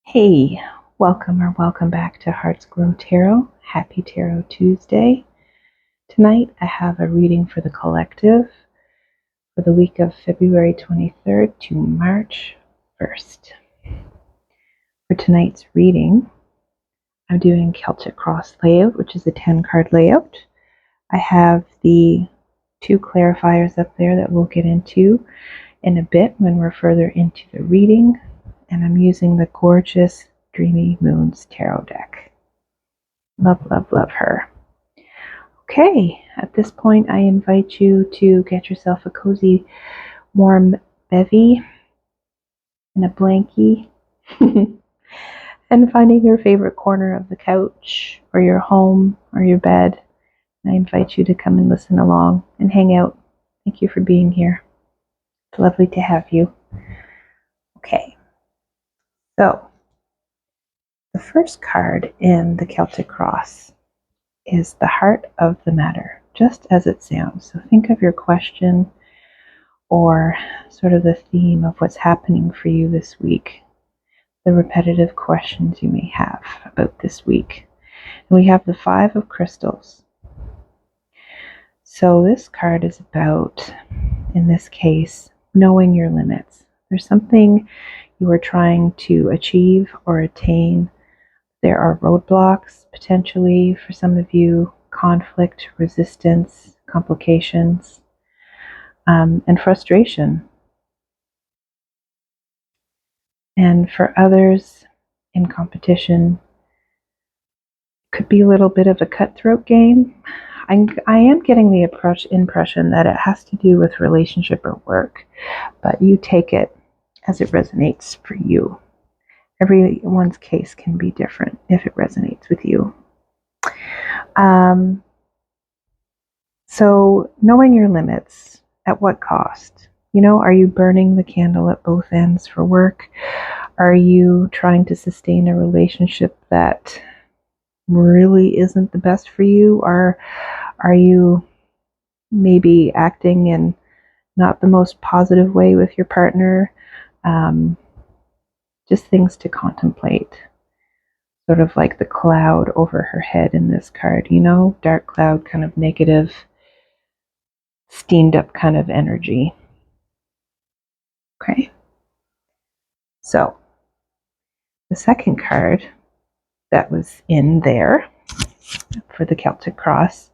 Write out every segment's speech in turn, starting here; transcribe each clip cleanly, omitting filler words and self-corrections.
Hey, welcome back to Hearts Glow Tarot. Happy Tarot Tuesday. Tonight I have a reading for the collective for the week of February 23rd to March 1st. For tonight's reading, I'm doing Celtic Cross layout, which is a 10-card layout. I have the 2 clarifiers up there that we'll get into in a bit when we're further into the reading, and I'm using the gorgeous Dreamy Moons Tarot deck. Love, love, love her. Okay, at this point I invite you to get yourself a cozy, warm bevy and a blankie and finding your favorite corner of the couch or your home or your bed. I invite you to come and listen along and hang out. Thank you for being here. It's lovely to have you. Okay, so the first card in the Celtic Cross is the heart of the matter, just as it sounds. So think of your question or sort of the theme of what's happening for you this week, the repetitive questions you may have about this week. And we have the 5 of crystals. So this card is about, in this case, knowing your limits. There's something you are trying to achieve or attain. There are roadblocks, potentially, for some of you, conflict, resistance, complications, and frustration. And for others in competition, could be a little bit of a cutthroat game. I am getting the impression that it has to do with relationship or work, but you take it as it resonates for you. Everyone's case can be different if it resonates with you. So knowing your limits, at what cost? Are you burning the candle at both ends for work? Are you trying to sustain a relationship that really isn't the best for you? Or are you maybe acting in not the most positive way with your partner? Just things to contemplate. Sort of like the cloud over her head in this card, dark cloud, kind of negative, steamed up kind of energy. Okay. So the second card that was in there for the Celtic Cross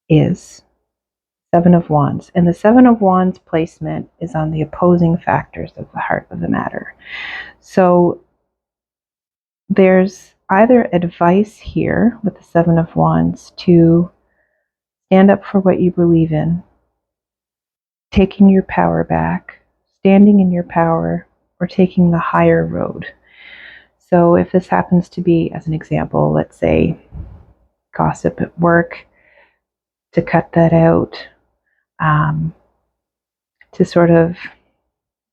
is 7 of Wands. And the 7 of Wands placement is on the opposing factors of the heart of the matter. So there's either advice here with the 7 of Wands to stand up for what you believe in, taking your power back, standing in your power, or taking the higher road. So if this happens to be, as an example, let's say gossip at work, to cut that out, to sort of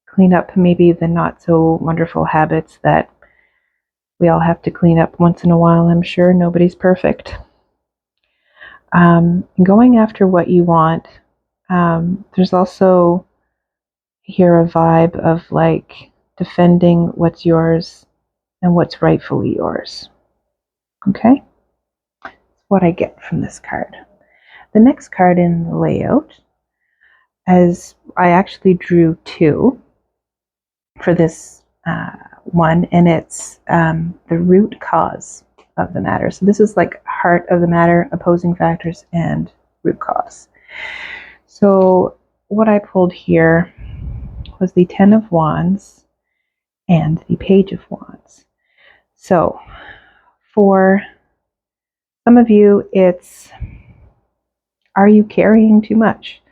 clean up maybe the not so wonderful habits that we all have to clean up once in a while. I'm sure nobody's perfect. Going after what you want. There's also here a vibe of like defending what's yours and what's rightfully yours. Okay? That's what I get from this card. The next card in the layout, as I actually drew 2 for this one, and it's the root cause of the matter. So this is like heart of the matter, opposing factors, and root cause. So what I pulled here was the 10 of Wands and the Page of Wands. So for some of you, it's, are you carrying too much?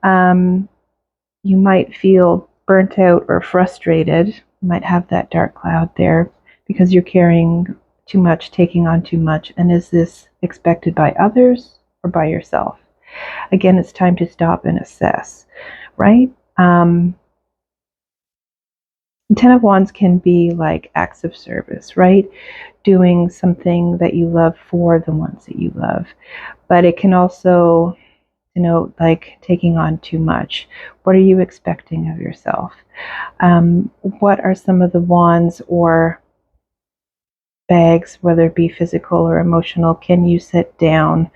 You might feel burnt out or frustrated. You might have that dark cloud there because you're carrying too much, taking on too much. And is this expected by others or by yourself? Again, it's time to stop and assess, right? 10 of Wands can be like acts of service, right? Doing something that you love for the ones that you love. But it can also, like taking on too much. What are you expecting of yourself? What are some of the wands or bags, whether it be physical or emotional, can you set down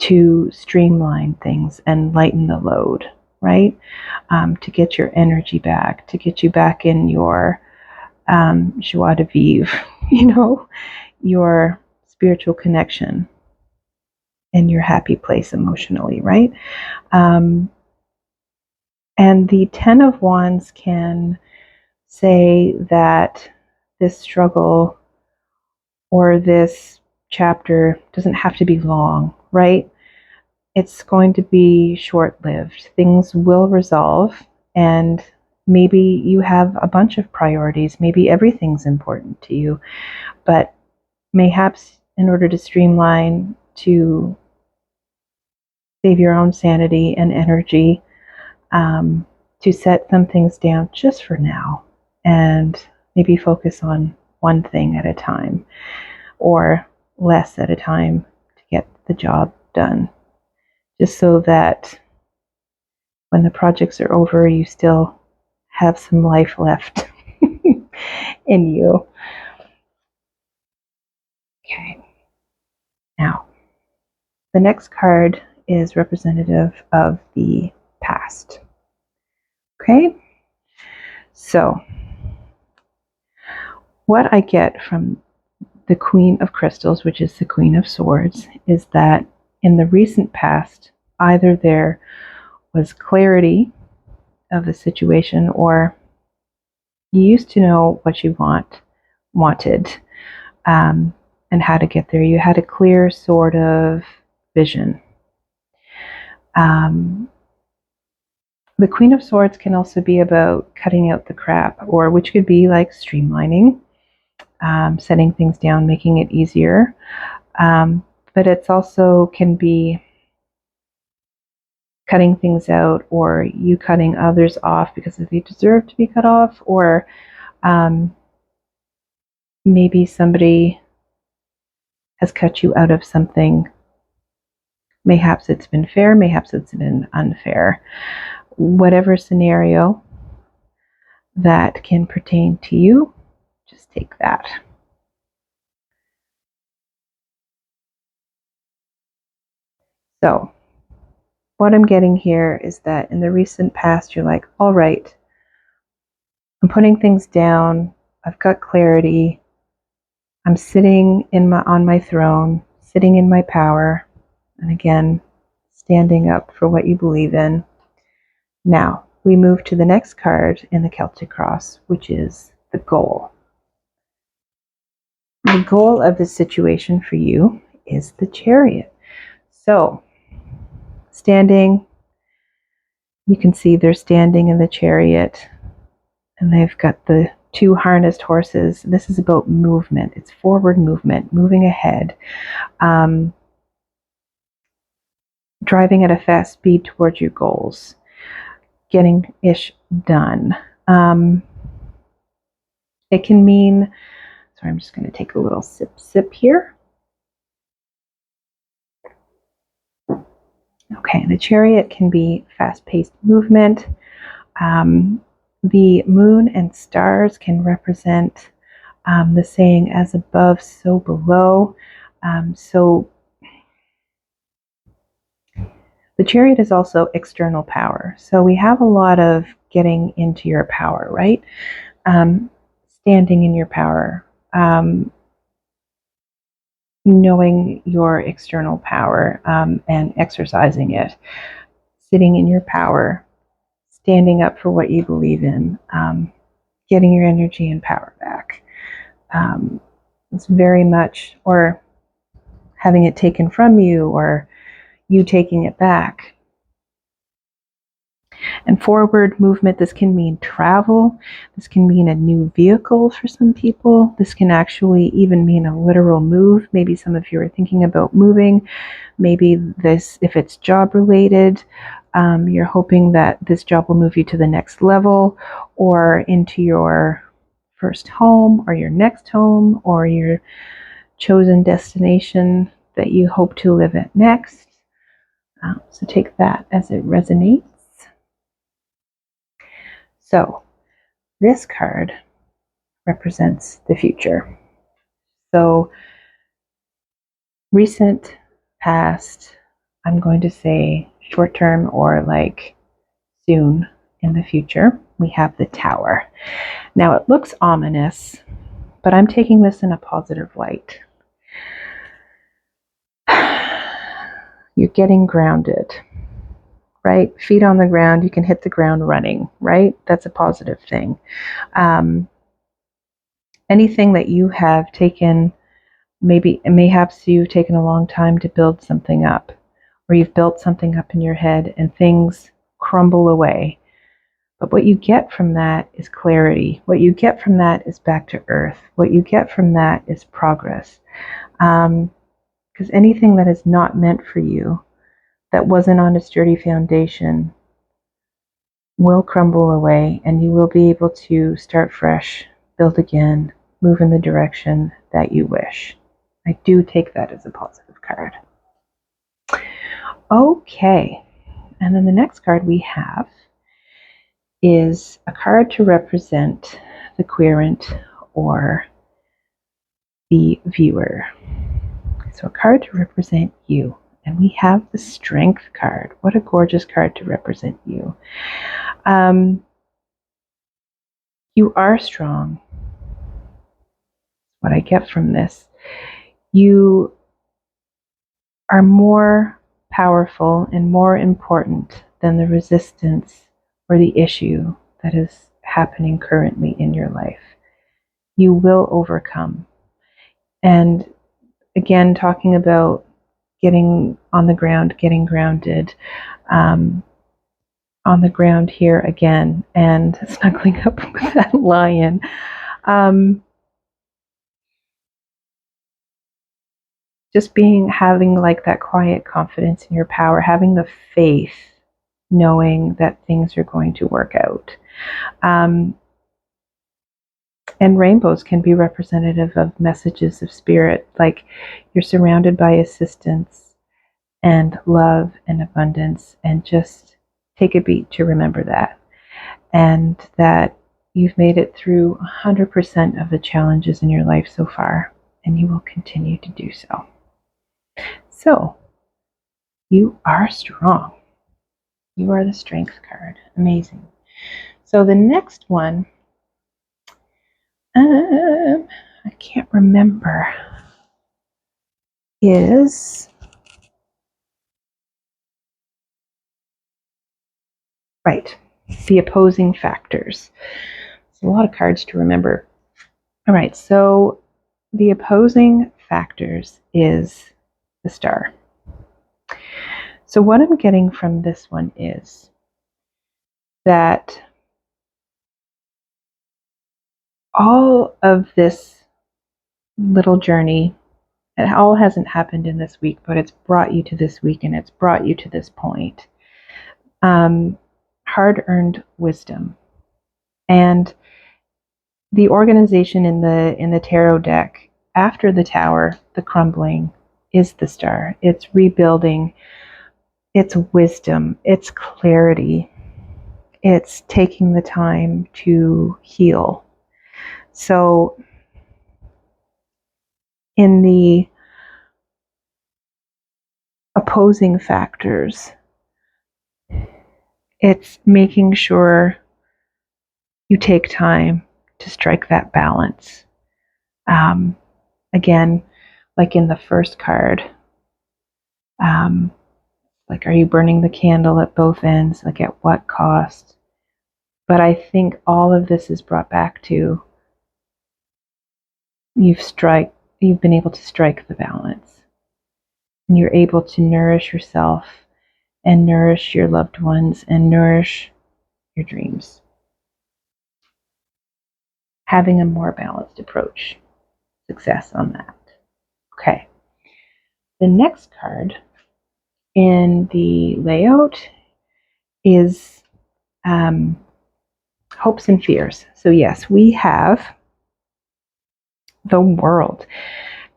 to streamline things and lighten the load, right? To get your energy back, to get you back in your joie de vivre, your spiritual connection in your happy place emotionally, right? And the 10 of Wands can say that this struggle or this chapter doesn't have to be long, right? It's going to be short-lived. Things will resolve, and maybe you have a bunch of priorities. Maybe everything's important to you, but mayhaps in order to streamline, to save your own sanity and energy, to set some things down just for now and maybe focus on one thing at a time or less at a time to get the job done, just so that when the projects are over, you still have some life left in you. Okay. Now, the next card is representative of the past. Okay? So, what I get from the Queen of Crystals, which is the Queen of Swords, is that in the recent past, either there was clarity of the situation, or you used to know what you wanted, and how to get there. You had a clear sort of vision. The Queen of Swords can also be about cutting out the crap, or which could be like streamlining, setting things down, making it easier. But it's also can be cutting things out, or you cutting others off because they deserve to be cut off, or maybe somebody has cut you out of something. Mayhaps it's been fair, mayhaps it's been unfair. Whatever scenario that can pertain to you, just take that. So, what I'm getting here is that in the recent past, you're like, all right, I'm putting things down, I've got clarity, I'm sitting on my throne, sitting in my power, and again, standing up for what you believe in. Now, we move to the next card in the Celtic Cross, which is the goal. The goal of this situation for you is the Chariot. So, standing, you can see they're standing in the chariot, and they've got the two harnessed horses. This is about movement. It's forward movement, moving ahead, driving at a fast speed towards your goals, getting ish done. It can mean, sorry, I'm just going to take a little sip here. Okay, the Chariot can be fast-paced movement. The moon and stars can represent the saying, as above, so below. So the Chariot is also external power. So we have a lot of getting into your power, right? Standing in your power, knowing your external power, and exercising it, sitting in your power, standing up for what you believe in, getting your energy and power back. It's very much, or having it taken from you, or you taking it back. And forward movement, this can mean travel. This can mean a new vehicle for some people. This can actually even mean a literal move. Maybe some of you are thinking about moving. Maybe this, if it's job related, you're hoping that this job will move you to the next level, or into your first home, or your next home, or your chosen destination that you hope to live at next. So take that as it resonates. So this card represents the future. So recent, past, I'm going to say short term or like soon in the future, we have the Tower. Now it looks ominous, but I'm taking this in a positive light. You're getting grounded, right? Feet on the ground, you can hit the ground running, right? That's a positive thing. Anything that you have taken, mayhaps you've taken a long time to build something up, or you've built something up in your head and things crumble away. But what you get from that is clarity. What you get from that is back to earth. What you get from that is progress. Because anything that is not meant for you, that wasn't on a sturdy foundation, will crumble away, and you will be able to start fresh, build again, move in the direction that you wish. I do take that as a positive card. Okay, and then the next card we have is a card to represent the querent or the viewer. So a card to represent you. And we have the Strength card. What a gorgeous card to represent you. You are strong. What I get from this. You are more powerful and more important than the resistance or the issue that is happening currently in your life. You will overcome. And again, talking about getting on the ground, getting grounded, on the ground here again, and snuggling up with that lion. Just having like that quiet confidence in your power, having the faith, knowing that things are going to work out. And rainbows can be representative of messages of spirit, like you're surrounded by assistance and love and abundance, and just take a beat to remember that. And that you've made it through 100% of the challenges in your life so far, and you will continue to do so. So, you are strong. You are the Strength card. Amazing. So the next one, I can't remember, is right, the opposing factors. It's a lot of cards to remember. All right, so the opposing factors is the Star. So what I'm getting from this one is that all of this little journey, it all hasn't happened in this week, but it's brought you to this week and it's brought you to this point. Hard-earned wisdom. And the organization in the tarot deck, after the Tower, the crumbling, is the Star. It's rebuilding. It's wisdom. It's clarity. It's taking the time to heal. So in the opposing factors, it's making sure you take time to strike that balance. Again, like in the first card, like, are you burning the candle at both ends? Like, at what cost? But I think all of this is brought back to you've been able to strike the balance. And you're able to nourish yourself and nourish your loved ones and nourish your dreams. Having a more balanced approach. Success on that. Okay. The next card in the layout is hopes and fears. So yes, we have the World.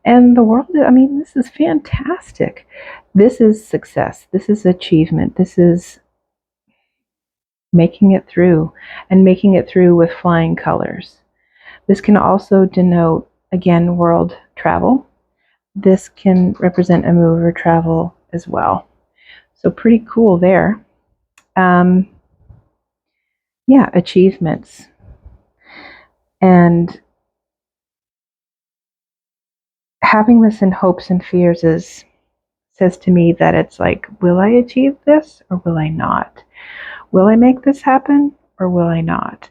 And the World, I mean, this is fantastic. This is success. This is achievement. This is making it through, and making it through with flying colors. This can also denote, again, world travel. This can represent a move or travel as well. So pretty cool there. Yeah, achievements. And having this in hopes and fears says to me that it's like, will I achieve this or will I not? Will I make this happen or will I not?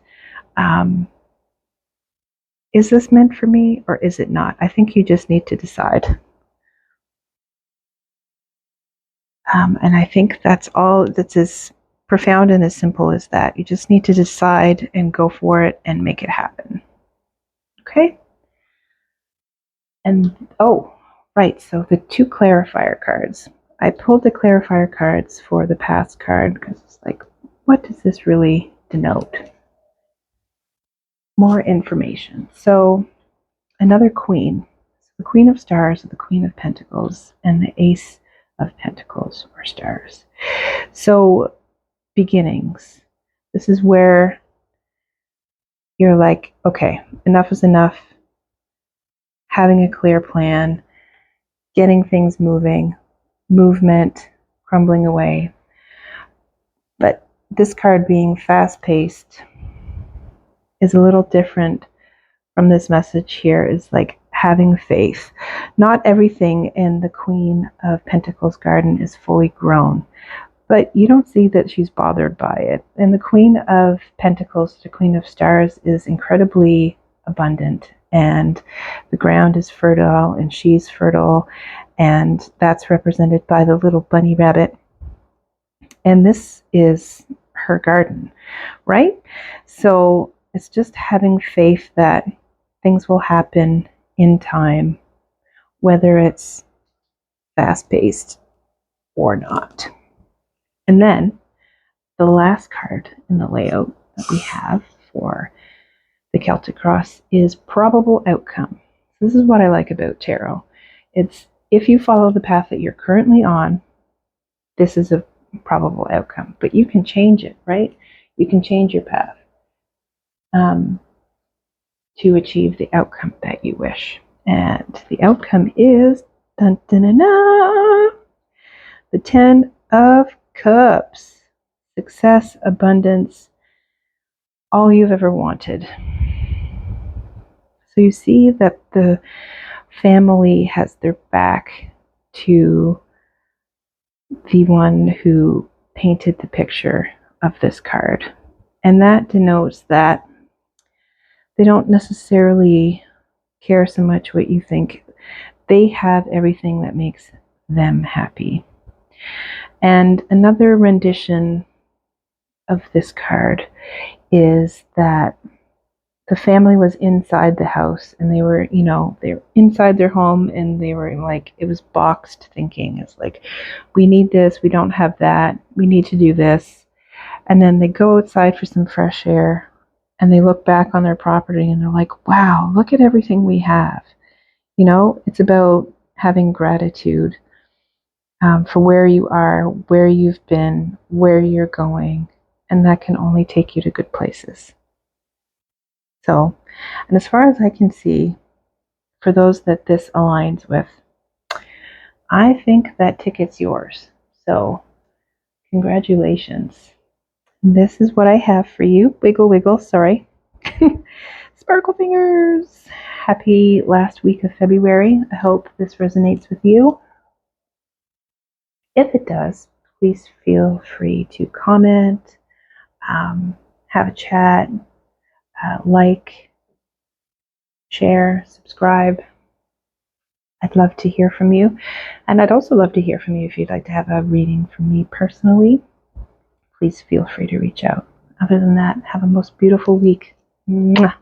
Is this meant for me or is it not? I think you just need to decide. And I think that's as profound and as simple as that. You just need to decide and go for it and make it happen. Okay? And, oh, right, so the 2 clarifier cards. I pulled the clarifier cards for the past card because it's like, what does this really denote? More information. So, another queen. So the Queen of Stars, the Queen of Pentacles, and the Ace of Pentacles or Stars. So, beginnings. This is where you're like, okay, enough is enough. Having a clear plan, getting things moving, movement, crumbling away. But this card being fast-paced is a little different from this message here, is like having faith. Not everything in the Queen of Pentacles garden is fully grown, but you don't see that she's bothered by it. And the Queen of Pentacles, the Queen of Stars, is incredibly abundant, and the ground is fertile, and she's fertile, and that's represented by the little bunny rabbit. And this is her garden, right? So it's just having faith that things will happen in time, whether it's fast-paced or not. And then the last card in the layout that we have for the Celtic Cross is probable outcome. This is what I like about tarot. It's if you follow the path that you're currently on, this is a probable outcome. But you can change it, right? You can change your path to achieve the outcome that you wish. And the outcome is dun, dun, dun, dun, the 10 of Cups. Success, abundance, all you've ever wanted. So you see that the family has their back to the one who painted the picture of this card. And that denotes that they don't necessarily care so much what you think. They have everything that makes them happy. And another rendition of this card is that the family was inside the house, and they were inside their home, and they were like, it was boxed thinking. It's like, we need this, we don't have that, we need to do this. And then they go outside for some fresh air, and they look back on their property, and they're like, wow, look at everything we have. It's about having gratitude for where you are, where you've been, where you're going, and that can only take you to good places. So, and as far as I can see, for those that this aligns with, I think that ticket's yours. So, congratulations. This is what I have for you. Wiggle, wiggle, sorry. Sparkle fingers. Happy last week of February. I hope this resonates with you. If it does, please feel free to comment, have a chat, like, share, subscribe. I'd love to hear from you. And I'd also love to hear from you if you'd like to have a reading from me personally. Please feel free to reach out. Other than that, have a most beautiful week. Mwah.